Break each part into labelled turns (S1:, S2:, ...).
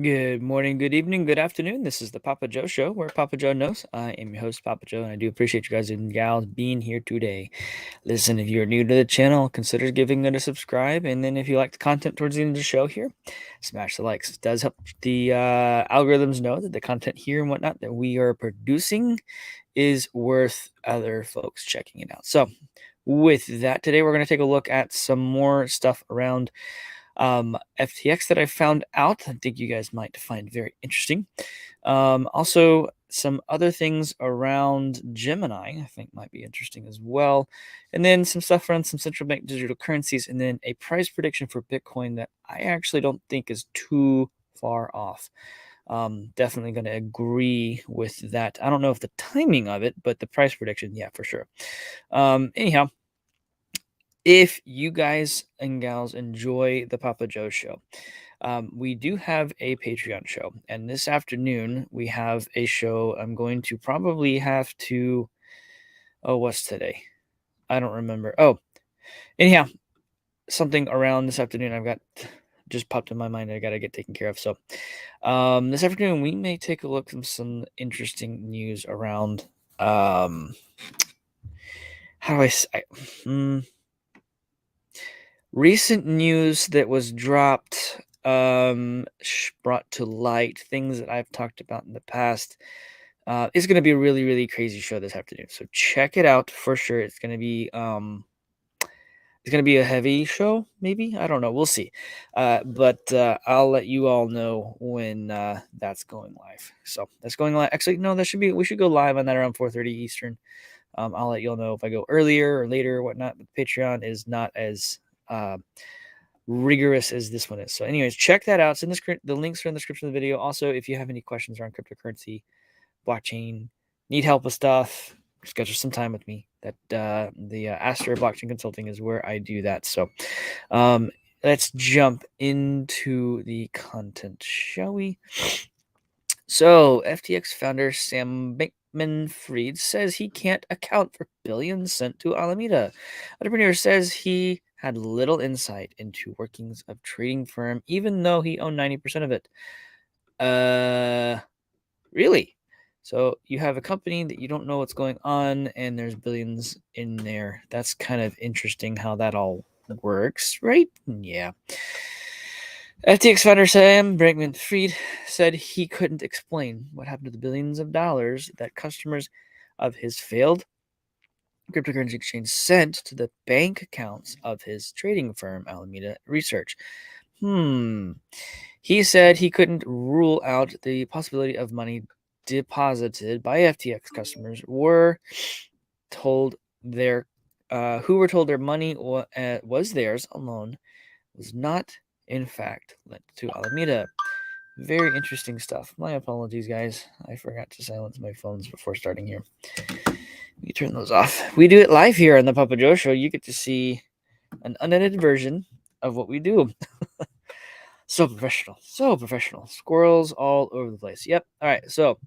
S1: Good morning, good evening, good afternoon. This is the Papa Joe Show, where Papa Joe knows. I am your host, Papa Joe, and I do appreciate you guys and gals being here today. Listen, if you're new to the channel, consider giving it a subscribe. And then if you like the content towards the end of the show here, smash the likes. It does help the algorithms know that the content here and whatnot that we are producing is worth other folks checking it out. So, with that, today we're going to take a look at some more stuff around FTX that I found out. I think you guys might find very interesting. Also, some other things around Gemini I think might be interesting as well. And then some stuff around some central bank digital currencies, and then a price prediction for Bitcoin that I actually don't think is too far off. Definitely going to agree with that. I don't know if the timing of it, but the price prediction, yeah, for sure. Anyhow, if you guys and gals enjoy the Papa Joe Show, we do have a Patreon show. And this afternoon, we have a show. I'm going to probably have to. Oh, what's today? I don't remember. Oh, anyhow, something around this afternoon I've got just popped in my mind. I got to get taken care of. So, this afternoon, we may take a look at some interesting news around. How do I say? Recent news that was dropped, brought to light things that I've talked about in the past. It's going to be a really, really crazy show this afternoon. So check it out for sure. It's going to be a heavy show, maybe. I don't know. We'll see. But I'll let you all know when that's going live. So that's going live. Actually, no, we should go live on that around 4:30 Eastern. I'll let you all know if I go earlier or later or whatnot. But Patreon is not as rigorous as this one is. So anyways, check that out. The links are in the description of the video. Also, if you have any questions around cryptocurrency, blockchain, need help with stuff, schedule some time with me. That the Aster Blockchain Consulting is where I do that. So let's jump into the content, shall we? So FTX founder Sam Bankman-Fried says he can't account for billions sent to Alameda. Entrepreneur says he had little insight into workings of trading firm, even though he owned 90% of it. Really? So you have a company that you don't know what's going on, and there's billions in there. That's kind of interesting how that all works, right? Yeah. FTX founder Sam Bankman-Fried said he couldn't explain what happened to the billions of dollars that customers of his failed cryptocurrency exchange sent to the bank accounts of his trading firm, Alameda Research. He said he couldn't rule out the possibility of money deposited by FTX customers told their who were told their money was theirs alone was not in fact lent to Alameda. Very interesting stuff. My apologies, guys. I forgot to silence my phones before starting here. You turn those off. We do it live here on the Papa Joe Show. You get to see an unedited version of what we do. So professional. So professional. Squirrels all over the place. Yep. All right. So,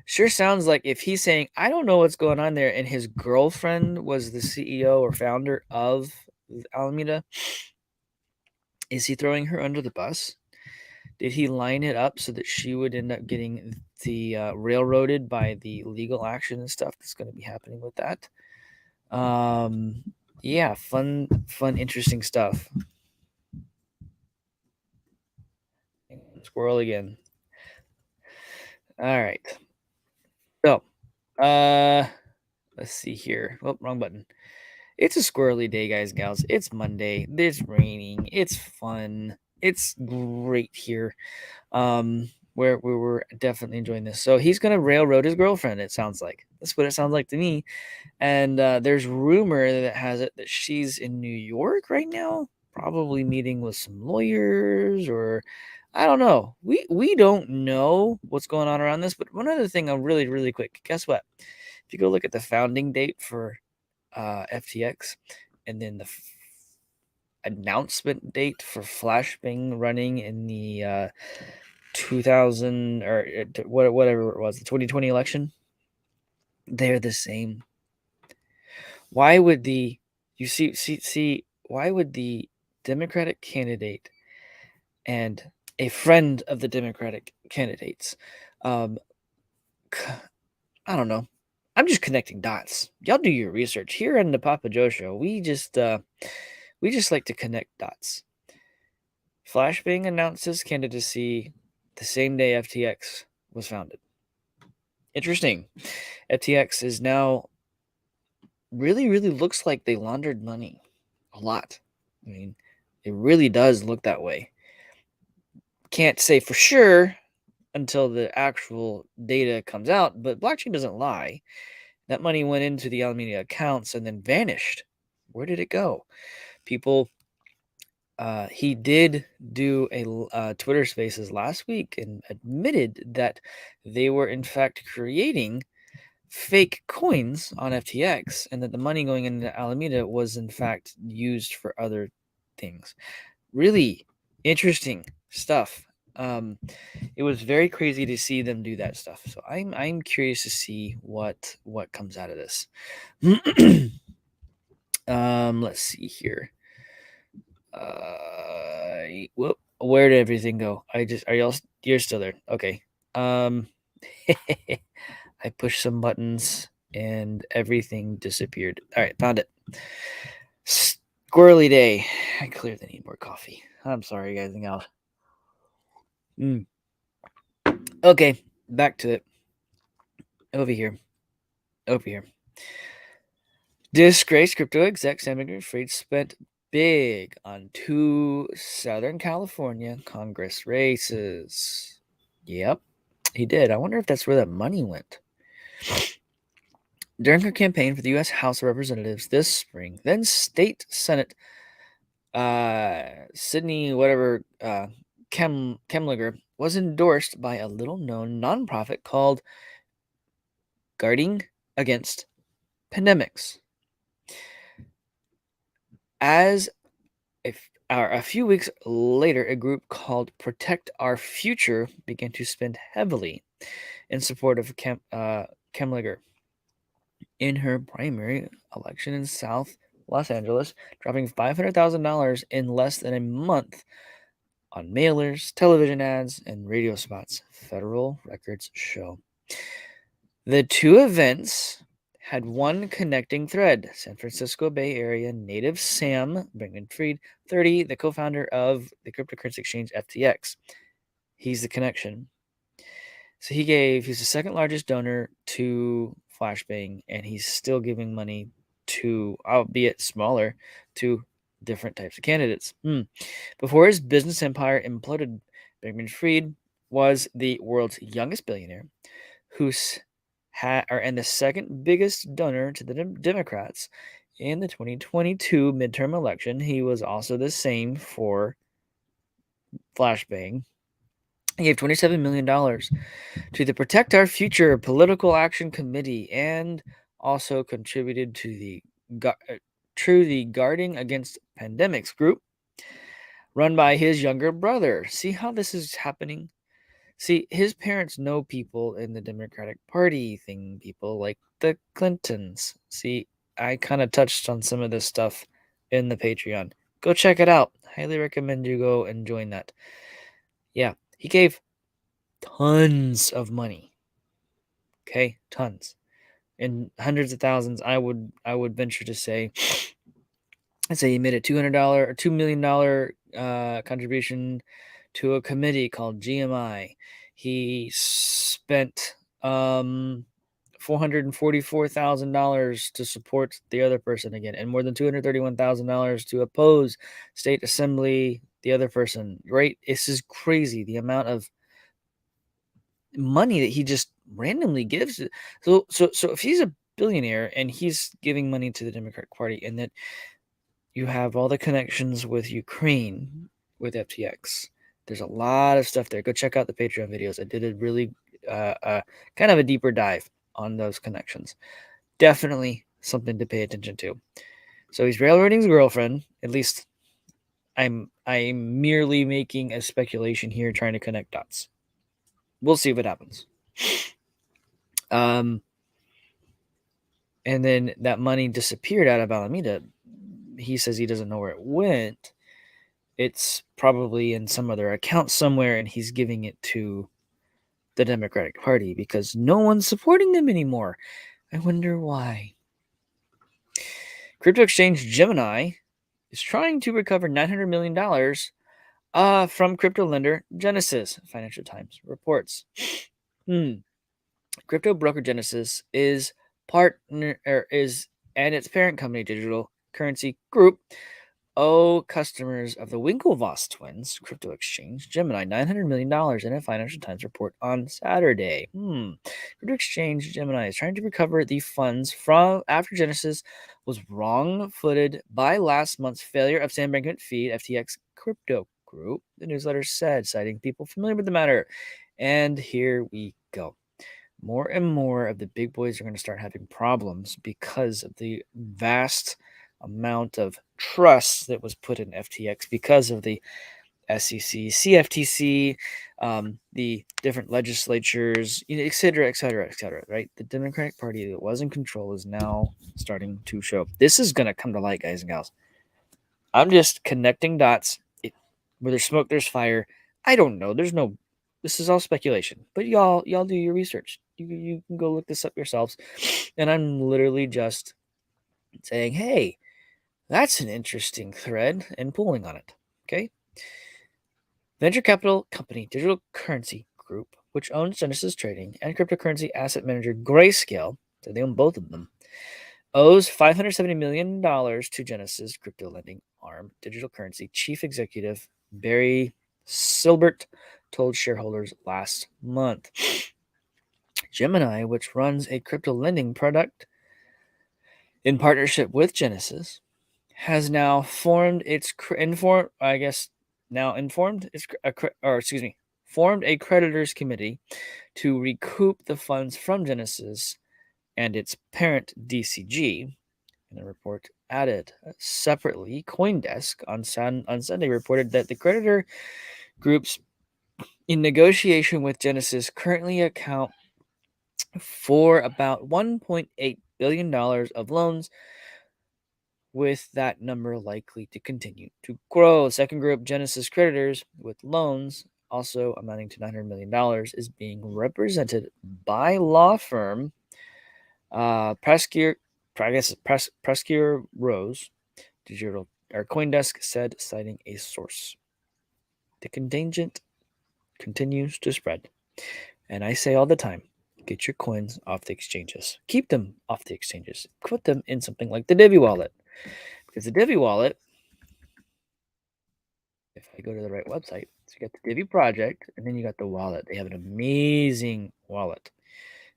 S1: sure sounds like if he's saying, I don't know what's going on there, and his girlfriend was the CEO or founder of Alameda, is he throwing her under the bus? Did he line it up so that she would end up getting the railroaded by the legal action and stuff that's going to be happening with that? Yeah, fun, interesting stuff. Squirrel again. All right. So, let's see here. Oh, wrong button. It's a squirrely day, guys, gals. It's Monday. It's raining. It's fun. It's great here. Where we were definitely enjoying this. So he's gonna railroad his girlfriend. It sounds like that's what it sounds like to me. And there's rumor that has it that she's in New York right now, probably meeting with some lawyers, or I don't know. We don't know what's going on around this. But one other thing, I'm really quick. Guess what? If you go look at the founding date for FTX, and then the announcement date for Flashbang running in the 2000 or whatever it was, the 2020 election, they're the same. Why would the you see why would the Democratic candidate and a friend of the Democratic candidates. Um, I don't know. I'm just connecting dots. Y'all do your research. Here on the Papa Joe Show, we just like to connect dots. Flashbang announced his candidacy the same day FTX was founded. Interesting. FTX is now really looks like they laundered money a lot. I mean, it really does look that way. Can't say for sure until the actual data comes out, but blockchain doesn't lie. That money went into the Alameda accounts and then vanished. Where did it go? People, he did do a Twitter Spaces last week and admitted that they were in fact creating fake coins on FTX, and that the money going into Alameda was in fact used for other things. Really interesting stuff. It was very crazy to see them do that stuff. So I'm curious to see what comes out of this. Let's see here. Whoop, where did everything go? You're still there. Okay. I pushed some buttons and everything disappeared. All right, found it. Squirrely day. I clearly need more coffee. I'm sorry, guys and gals. Okay, back to it. Over here. Disgraced crypto exec Sam Bankman-Fried spent big on 2 Southern California Congress races. Yep, he did. I wonder if that's where that money went. During her campaign for the U.S. House of Representatives this spring, then State Senate Sydney Kemliger was endorsed by a little-known nonprofit called Guarding Against Pandemics. As a few weeks later, a group called Protect Our Future began to spend heavily in support of Kemliger in her primary election in South Los Angeles, dropping $500,000 in less than a month on mailers, television ads, and radio spots, federal records show. The two events had one connecting thread: San Francisco Bay Area native Sam Bankman-Fried, 30, the co-founder of the cryptocurrency exchange FTX. He's the connection. So he's the second largest donor to Flashbang, and he's still giving money to, albeit smaller, to different types of candidates. Before his business empire imploded, Bankman-Fried was the world's youngest billionaire, and the second biggest donor to the Democrats in the 2022 midterm election. He was also the same for Flashbang. He gave $27 million to the Protect Our Future Political Action Committee and also contributed to the Guarding Against Pandemics group run by his younger brother. See how this is happening? See, his parents know people in the Democratic Party thing, people like the Clintons. See, I kind of touched on some of this stuff in the Patreon. Go check it out. Highly recommend you go and join that. Yeah, he gave tons of money. Okay, tons. In hundreds of thousands, I would venture to say. I'd say he made a $200 or $2 million contribution to a committee called GMI. He spent $444,000 to support the other person again, and more than $231,000 to oppose state assembly, the other person. Right? This is crazy. The amount of money that he just randomly gives. So if he's a billionaire and he's giving money to the Democratic Party, and that you have all the connections with Ukraine with FTX. There's a lot of stuff there. Go check out the Patreon videos. I did a really kind of a deeper dive on those connections. Definitely something to pay attention to. So he's railroading his girlfriend. At least I'm merely making a speculation here, trying to connect dots. We'll see what happens. And then that money disappeared out of Alameda. He says he doesn't know where it went. It's probably in some other account somewhere, and he's giving it to the Democratic Party because no one's supporting them anymore. I wonder why. Crypto exchange Gemini is trying to recover $900 million from crypto lender Genesis, Financial Times reports. Crypto broker Genesis is and its parent company, Digital Currency Group, owe customers of the Winklevoss twins crypto exchange Gemini $900 million in a Financial Times report on Saturday. Crypto exchange Gemini is trying to recover the funds from after Genesis was wrong-footed by last month's failure of Sam Bankman-Fried FTX crypto group, the newsletter said, citing people familiar with the matter. And here we go. More and more of the big boys are going to start having problems because of the vast amount of trust that was put in FTX because of the SEC, CFTC, the different legislatures, et cetera, et cetera, et cetera, right? The Democratic Party that was in control is now starting to show. This is going to come to light, guys and gals. I'm just connecting dots. Where there's smoke, there's fire. I don't know. This is all speculation, but y'all do your research. You can go look this up yourselves. And I'm literally just saying, hey, that's an interesting thread and pulling on it. Okay. Venture capital company Digital Currency Group, which owns Genesis Trading and cryptocurrency asset manager Grayscale, so they own both of them, owes $570 million to Genesis crypto lending arm Digital Currency chief executive Barry Silbert told shareholders last month. Gemini, which runs a crypto lending product in partnership with Genesis, has now formed formed a creditors committee to recoup the funds from Genesis and its parent DCG. And the report added separately, CoinDesk on Sunday reported that the creditor groups in negotiation with Genesis currently account for about $1.8 billion of loans, with that number likely to continue to grow. The second group, Genesis creditors with loans also amounting to $900 million, is being represented by law firm Prescure Rose Digital or CoinDesk said, citing a source. The contingent continues to spread. And I say all the time, get your coins off the exchanges. Keep them off the exchanges. Put them in something like the Divi wallet. Because the Divi wallet, if I go to the right website, so you got the Divi project and then you got the wallet. They have an amazing wallet.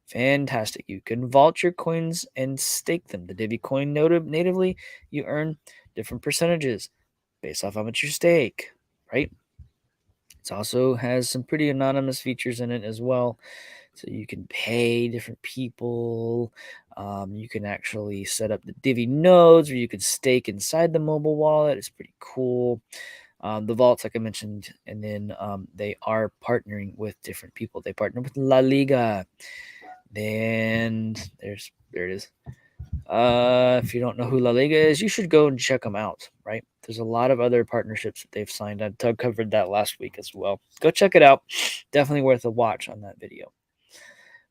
S1: Fantastic. You can vault your coins and stake them. The Divi coin natively, you earn different percentages based off how much you stake, right? It also has some pretty anonymous features in it as well. So you can pay different people. You can actually set up the Divi nodes where you can stake inside the mobile wallet. It's pretty cool. The vaults, like I mentioned, and then they are partnering with different people. They partner with La Liga. Then there it is. If you don't know who La Liga is, you should go and check them out, right? There's a lot of other partnerships that they've signed. Doug covered that last week as well. Go check it out. Definitely worth a watch on that video.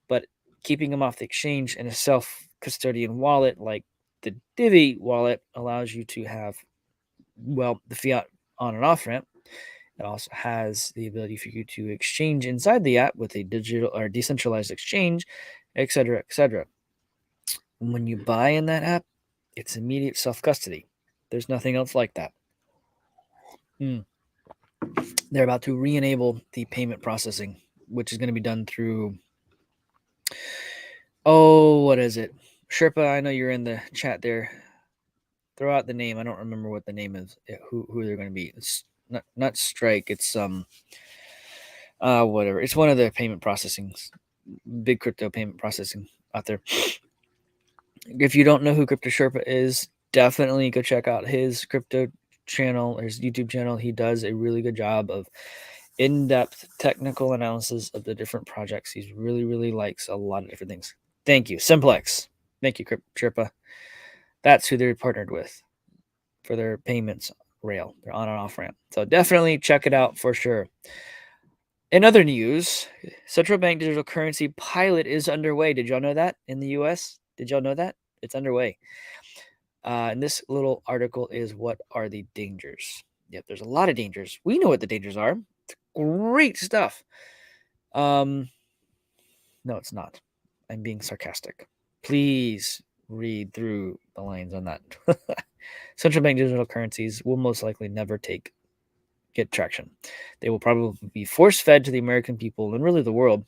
S1: But keeping them off the exchange in a self-custodian wallet like the Divi wallet allows you to have, well, the fiat on and off ramp. It also has the ability for you to exchange inside the app with a digital or decentralized exchange, etc., etc. When you buy in that app, it's immediate self-custody. There's nothing else like that. They're about to re-enable the payment processing, which is going to be done through, what is it? Sherpa, I know you're in the chat there. Throw out the name. I don't remember what the name is, who they're going to be. It's not Strike. It's whatever. It's one of the payment processing, big crypto payment processing out there. If you don't know who Crypto Sherpa is, definitely go check out his crypto channel, his YouTube channel. He does a really good job of in-depth technical analysis of the different projects. He's really likes a lot of different things. Thank you, Simplex. Thank you, Crypto Sherpa. That's who they're partnered with for their payments rail. They're on and off ramp. So definitely check it out for sure. In other news, central bank digital currency pilot is underway. Did y'all know that in the U.S.? Did y'all know that? It's underway. And this little article is what are the dangers? Yep, there's a lot of dangers. We know what the dangers are. It's great stuff. No, it's not. I'm being sarcastic. Please read through the lines on that. Central bank digital currencies will most likely never get traction. They will probably be force fed to the American people and really the world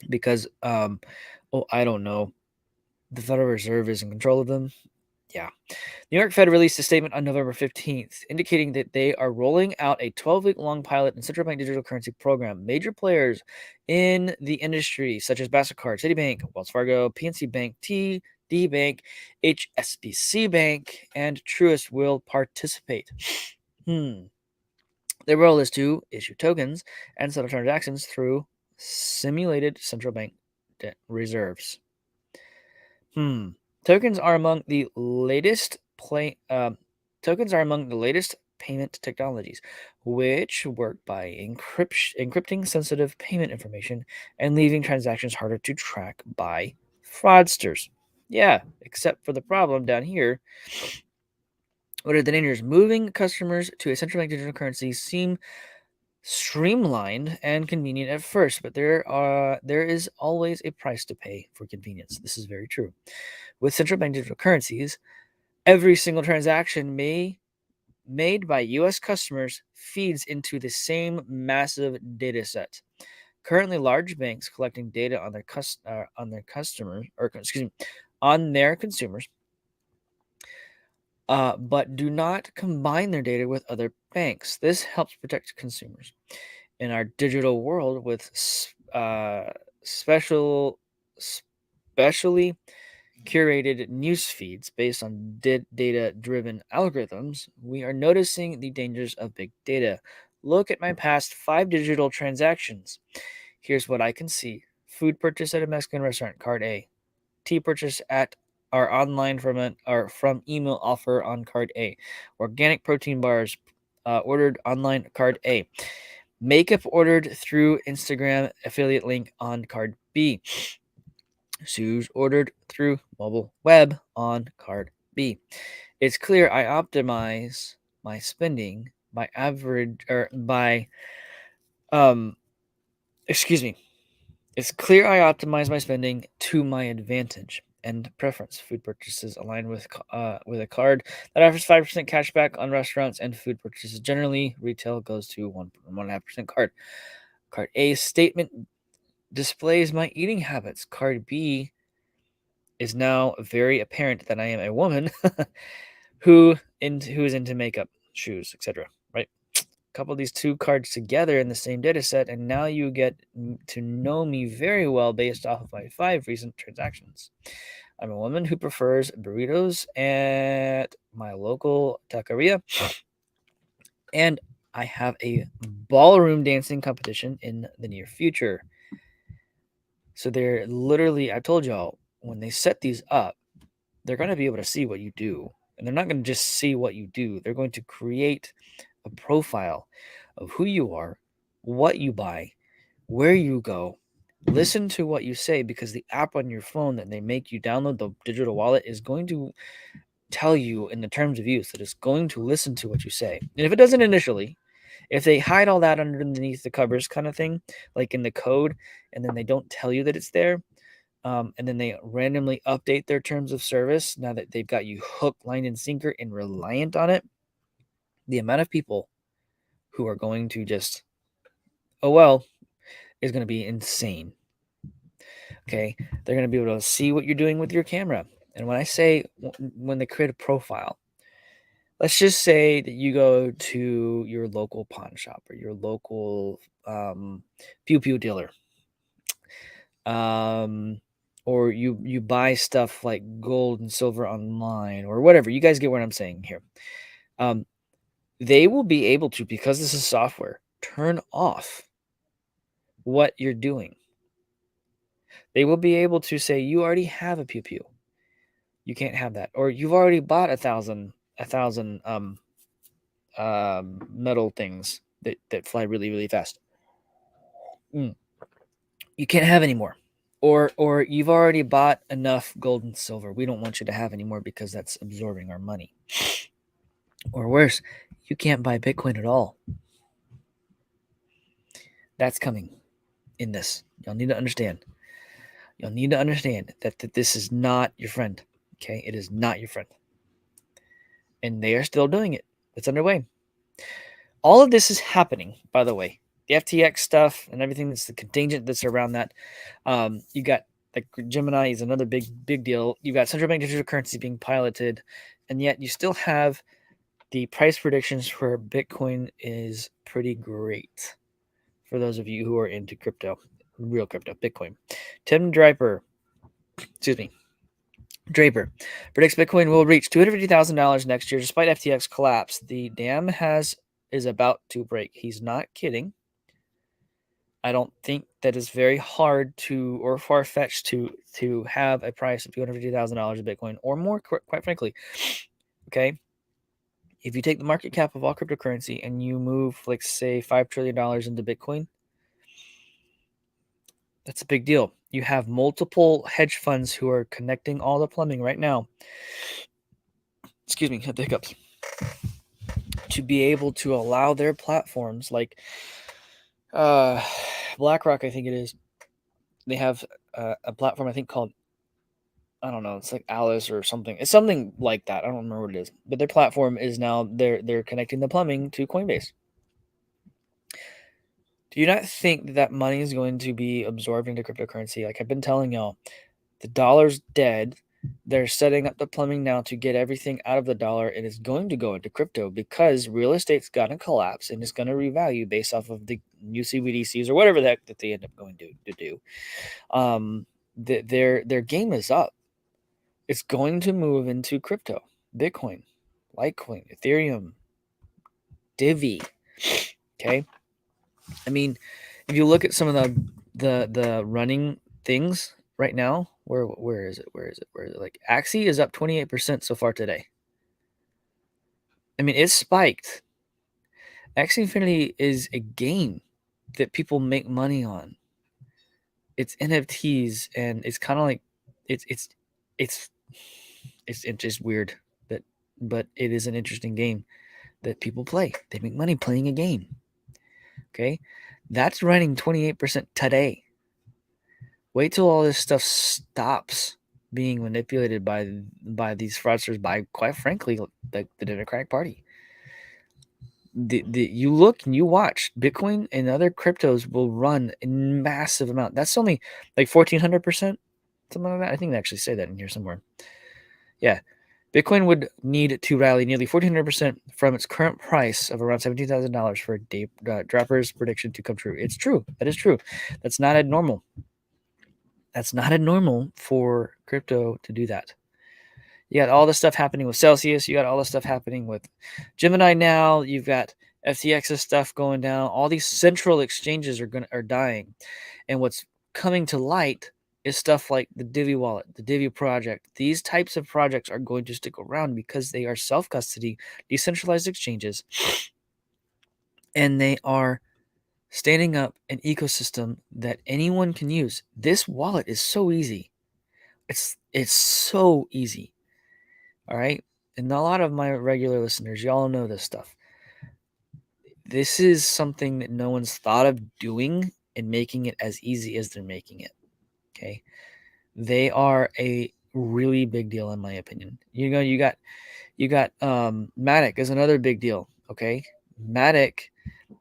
S1: because, I don't know, the Federal Reserve is in control of them. Yeah. New York Fed released a statement on November 15th indicating that they are rolling out a 12-week-long pilot in central bank digital currency program. Major players in the industry, such as MasterCard, Citibank, Wells Fargo, PNC Bank, TD Bank, HSBC Bank, and Truist will participate. Their role is to issue tokens and settle transactions through simulated central bank reserves. Tokens are among the latest payment technologies, which work by encrypting sensitive payment information and leaving transactions harder to track by fraudsters. Yeah, except for the problem down here. What are the dangers? Moving customers to a central bank digital currency seem streamlined and convenient at first, but there is always a price to pay for convenience. This is very true. With central bank digital currencies, every single transaction made by U.S. customers feeds into the same massive data set. Currently, large banks collecting data on their consumers, but do not combine their data with other banks. This helps protect consumers. In our digital world, with specially curated news feeds based on data-driven algorithms, we are noticing the dangers of big data. Look at my past 5 digital transactions. Here's what I can see. Food purchase at a Mexican restaurant, card A. Tea purchase at our online from email offer on card A. Organic protein bars ordered online, card A. Makeup ordered through Instagram affiliate link on card B. Shoes ordered through mobile web on card B. It's clear I optimize my spending by It's clear I optimize my spending to my advantage and preference. Food purchases aligned with a card that offers 5% cash back on restaurants and food purchases. Generally, retail goes to 1.5% card. Card A statement displays my eating habits. Card B is now very apparent that I am a woman who is into makeup, shoes, etc. Right? Couple these two cards together in the same data set, and now you get to know me very well based off of my 5 recent transactions. I'm a woman who prefers burritos at my local taqueria, and I have a ballroom dancing competition in the near future. So they're literally, I told y'all, when they set these up, they're going to be able to see what you do. And they're not going to just see what you do. They're going to create a profile of who you are, what you buy, where you go. Listen to what you say, because the app on your phone that they make you download, the digital wallet, is going to tell you in the terms of use that it's going to listen to what you say. And if it doesn't initially, if they hide all that underneath the covers kind of thing, like in the code, and then they don't tell you that it's there, and then they randomly update their terms of service now that they've got you hook, line, and sinker and reliant on it, the amount of people who are going to just, is going to be insane. Okay. They're going to be able to see what you're doing with your camera. And when I say when they create a profile, let's just say that you go to your local pawn shop or your local pew pew dealer. Or you buy stuff like gold and silver online or whatever. You guys get what I'm saying here. They will be able to, because this is software, turn off what you're doing. They will be able to say, you already have a pew pew. You can't have that. Or you've already bought a thousand metal things that fly really, really fast. You can't have any more. Or you've already bought enough gold and silver. We don't want you to have any more because that's absorbing our money. Or worse, you can't buy Bitcoin at all. That's coming in this. Y'all need to understand. You'll need to understand that this is not your friend. Okay? It is not your friend. And they are still doing it. It's underway. All of this is happening, by the way. The FTX stuff and everything that's the contingent that's around that. You got like Gemini is another big deal. You got central bank digital currency being piloted, and yet you still have the price predictions for Bitcoin is pretty great. For those of you who are into crypto, real crypto, Bitcoin. Tim Draper predicts Bitcoin will reach $250,000 next year despite FTX collapse. The dam is about to break. He's not kidding. I don't think that is very hard to or far fetched to have a price of $250,000 of Bitcoin or more. Quite frankly, okay. If you take the market cap of all cryptocurrency and you move, like, say, $5 trillion into Bitcoin, that's a big deal. You have multiple hedge funds who are connecting all the plumbing right now. Excuse me, the hiccups. To be able to allow their platforms like BlackRock, I think it is. They have a platform I think called, I don't know, it's like Alice or something. It's something like that. I don't remember what it is. But their platform is now they're connecting the plumbing to Coinbase. Do you not think that money is going to be absorbed into cryptocurrency? Like I've been telling y'all, the dollar's dead. They're setting up the plumbing now to get everything out of the dollar, and it's going to go into crypto because real estate's going to collapse and it's going to revalue based off of the new CBDCs or whatever the heck that they end up going to do. Their game is up. It's going to move into crypto, Bitcoin, Litecoin, Ethereum, Divi. Okay, I mean, if you look at some of the running things right now, where is it? Like Axie is up 28% so far today. I mean, it's spiked. Axie Infinity is a game that people make money on. It's NFTs, and it's kind of like it's just weird that, but it is an interesting game that people play. They make money playing a game. Okay, that's running 28% today. Wait till all this stuff stops being manipulated by these fraudsters, by, quite frankly, the Democratic Party. You look and you watch, Bitcoin and other cryptos will run a massive amount. That's only like 1,400%, something like that. I think they actually say that in here somewhere. Yeah, Bitcoin would need to rally nearly 1,400% from its current price of around $17,000 for Draper's prediction to come true. It's true. That is true. That's not abnormal. That's not abnormal for crypto to do that. You got all this stuff happening with Celsius. You got all this stuff happening with Gemini now. You've got FTX's stuff going down. All these central exchanges are dying. And what's coming to light is stuff like the Divi wallet, the Divi project. These types of projects are going to stick around because they are self-custody, decentralized exchanges, and they are standing up an ecosystem that anyone can use. This wallet is so easy. It's so easy. All right. And a lot of my regular listeners, y'all know this stuff. This is something that no one's thought of doing and making it as easy as they're making it. Okay. They are a really big deal, in my opinion. You got Matic is another big deal. Okay. Matic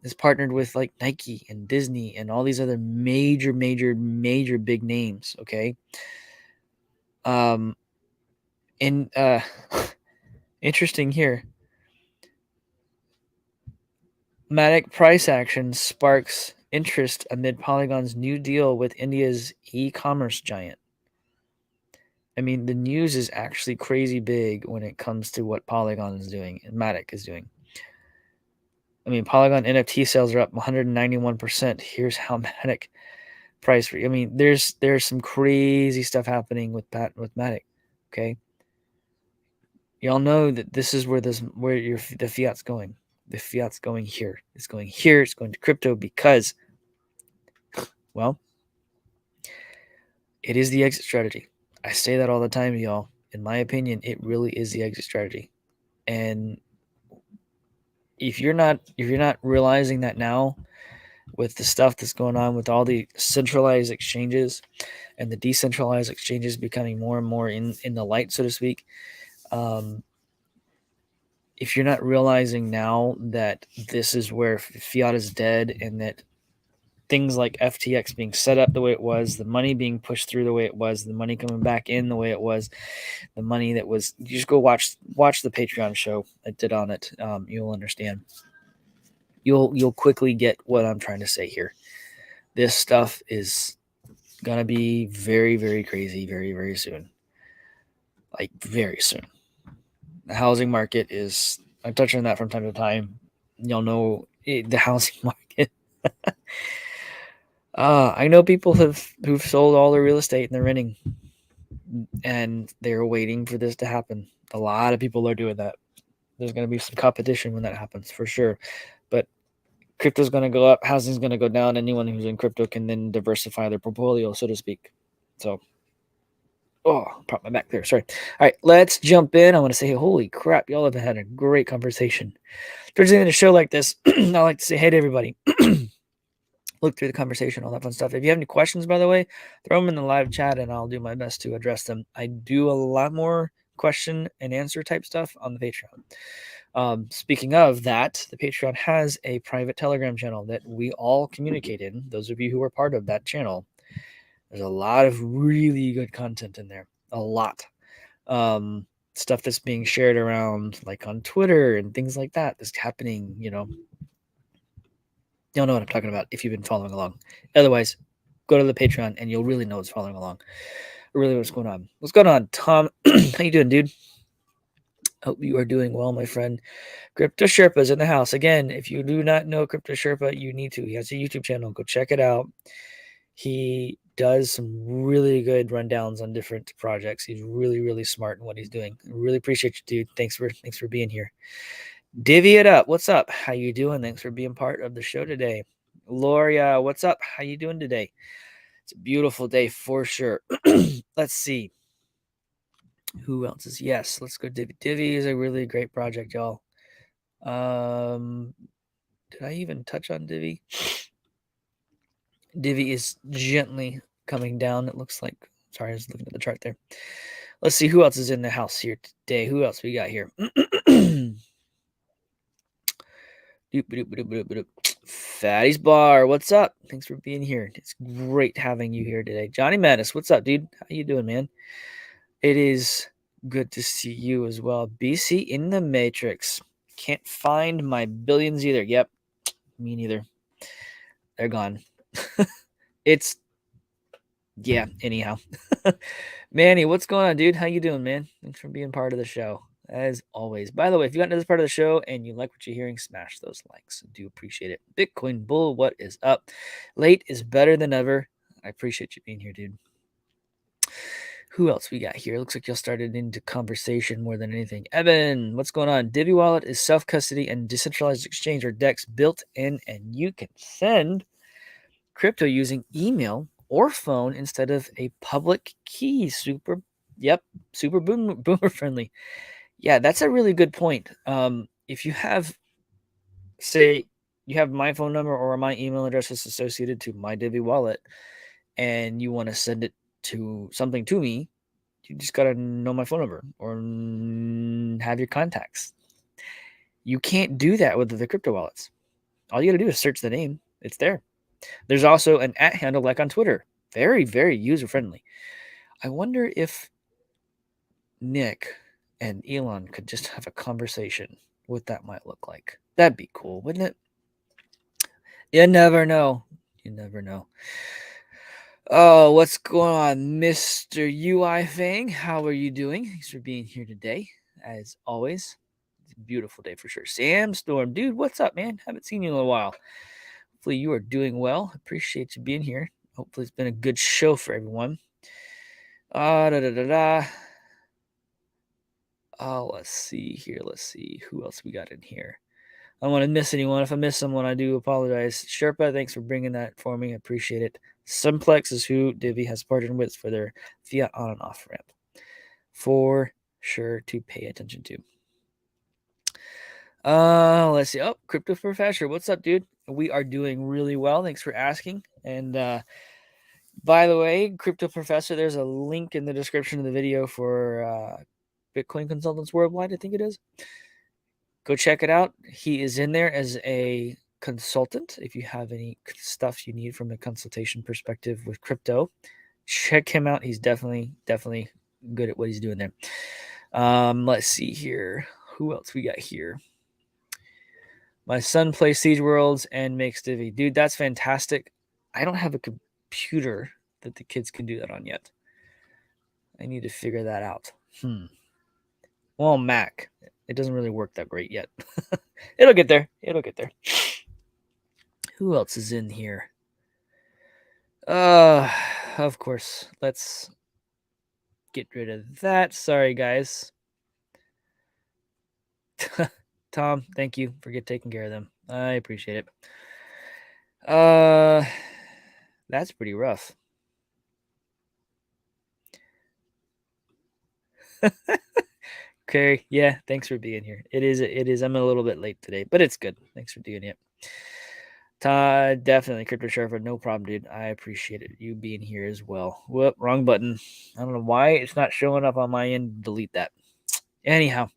S1: is partnered with like Nike and Disney and all these other major big names. Okay. Interesting here. Matic price action sparks interest amid Polygon's new deal with India's e-commerce giant. I mean, the news is actually crazy big when it comes to what Polygon is doing and Matic is doing. I mean, Polygon NFT sales are up 191%. Here's how Matic price. I mean, there's some crazy stuff happening with Matic. Okay, y'all know that this is where the fiat's going. the fiat's going here. It's going here. It's going to crypto because, well, it is the exit strategy. I say that all the time, y'all. In my opinion, it really is the exit strategy. And if you're not realizing that now, with the stuff that's going on with all the centralized exchanges and the decentralized exchanges becoming more and more in the light, so to speak, um, if you're not realizing now that this is where fiat is dead and that things like FTX being set up the way it was, the money being pushed through the way it was, the money coming back in the way it was, the money that was, you just go watch the Patreon show I did on it. You'll understand. You'll quickly get what I'm trying to say here. This stuff is gonna be very, very crazy very, very soon. Like very soon. The housing market is, I touch on that from time to time. Y'all know the housing market. I know people who've sold all their real estate and they're renting, and they're waiting for this to happen. A lot of people are doing that. There's going to be some competition when that happens for sure, but crypto's going to go up, housing's going to go down. Anyone who's in crypto can then diversify their portfolio, so to speak. So, prop my back there. Sorry. All right, let's jump in. I want to say, holy crap, y'all have had a great conversation. Towards the end of a show like this, I like to say hey to everybody. Look through the conversation, all that fun stuff. If you have any questions, by the way, throw them in the live chat and I'll do my best to address them. I do a lot more question and answer type stuff on the Patreon. Speaking of that, the Patreon has a private Telegram channel that we all communicate in. Those of you who are part of that channel, there's a lot of really good content in there. A lot. Stuff that's being shared around, like on Twitter and things like that, that's happening, You'll know what I'm talking about if you've been following along. Otherwise, go to the Patreon and you'll really know what's following along. Really what's going on. What's going on, Tom? How you doing, dude? Hope you are doing well, my friend. Crypto Sherpa's in the house. Again, if you do not know Crypto Sherpa, you need to. He has a YouTube channel. Go check it out. He does some really good rundowns on different projects. He's really, really smart in what he's doing. I really appreciate you, dude. Thanks for being here. Divvy it up. What's up? How you doing? Thanks for being part of the show today. Loria, what's up? How you doing today? It's a beautiful day for sure. Let's see. Who else is? Yes, let's go. Divvy is a really great project, y'all. Did I even touch on Divvy? Divvy is gently coming down. It looks like. Sorry, I was looking at the chart there. Let's see who else is in the house here today. Who else we got here? Fatty's Bar, what's up? Thanks for being here. It's great having you here today. Johnny Mattis, what's up, dude? How you doing, man? It is good to see you as well. BC in the Matrix. Can't find my billions either. Yep, me neither. They're gone. Anyhow. Manny, what's going on, dude? How you doing, man? Thanks for being part of the show, as always. By the way, if you got into this part of the show and you like what you're hearing, smash those likes. I do appreciate it. Bitcoin Bull, what is up? Late is better than ever. I appreciate you being here, dude. Who else we got here? Looks like y'all started into conversation more than anything. Evan, what's going on? Divvy Wallet is self-custody and decentralized exchange or DEX built in, and you can send crypto using email or phone instead of a public key. Super boomer friendly. Yeah, that's a really good point. If you have, say, you have my phone number or my email address is associated to my Divvy wallet, and you want to send it to something to me, you just gotta know my phone number or have your contacts. You can't do that with the crypto wallets. All you gotta do is search the name. It's there. There's also an @ handle like on Twitter. Very, very user friendly. I wonder if Nick and Elon could just have a conversation, what that might look like. That'd be cool, wouldn't it? You never know. You never know. Oh, what's going on, Mr. UI Fang? How are you doing? Thanks for being here today, as always. It's a beautiful day for sure. Sam Storm, dude, what's up, man? Haven't seen you in a while. Hopefully you are doing well. Appreciate you being here. Hopefully it's been a good show for everyone. Oh, let's see here. Let's see who else we got in here. I don't want to miss anyone. If I miss someone, I do apologize. Sherpa, thanks for bringing that for me. I appreciate it. Simplex is who Divi has partnered with for their fiat on and off ramp. For sure to pay attention to. Let's see. Oh, Crypto Professor, what's up, dude? We are doing really well. Thanks for asking. And by the way, Crypto Professor, there's a link in the description of the video for Bitcoin Consultants Worldwide, I think it is. Go check it out. He is in there as a consultant. If you have any stuff you need from a consultation perspective with crypto, check him out. He's definitely good at what he's doing there. Let's see here. Who else we got here? My son plays Siege Worlds and makes Divi. Dude, that's fantastic. I don't have a computer that the kids can do that on yet. I need to figure that out. Well, Mac. It doesn't really work that great yet. It'll get there. Who else is in here? Of course. Let's get rid of that. Sorry, guys. Tom, thank you for taking care of them. I appreciate it. That's pretty rough. Okay, yeah, thanks for being here. It is. I'm a little bit late today, but it's good. Thanks for doing it. Definitely, Crypto Sharper, no problem, dude. I appreciate it. You being here as well. Whoop, wrong button. I don't know why it's not showing up on my end. Delete that. Anyhow,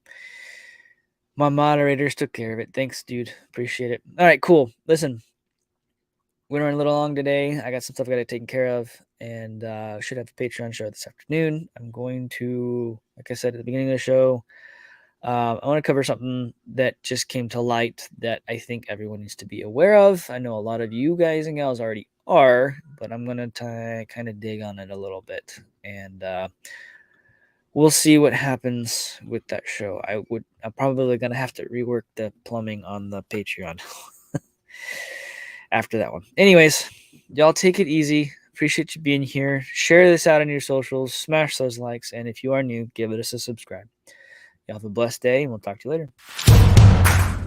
S1: my moderators took care of it. Thanks, dude. Appreciate it. All right, cool. Listen, we went a little long today. I got some stuff I got to take care of, and should have a Patreon show this afternoon. I'm going to, like I said at the beginning of the show, I want to cover something that just came to light that I think everyone needs to be aware of. I know a lot of you guys and gals already are, but I'm going to kind of dig on it a little bit, and we'll see what happens with that show. I'm probably going to have to rework the plumbing on the Patreon after that one. Anyways, y'all take it easy. Appreciate you being here. Share this out on your socials. Smash those likes. And if you are new, give us a subscribe. Y'all have a blessed day, and we'll talk to you later.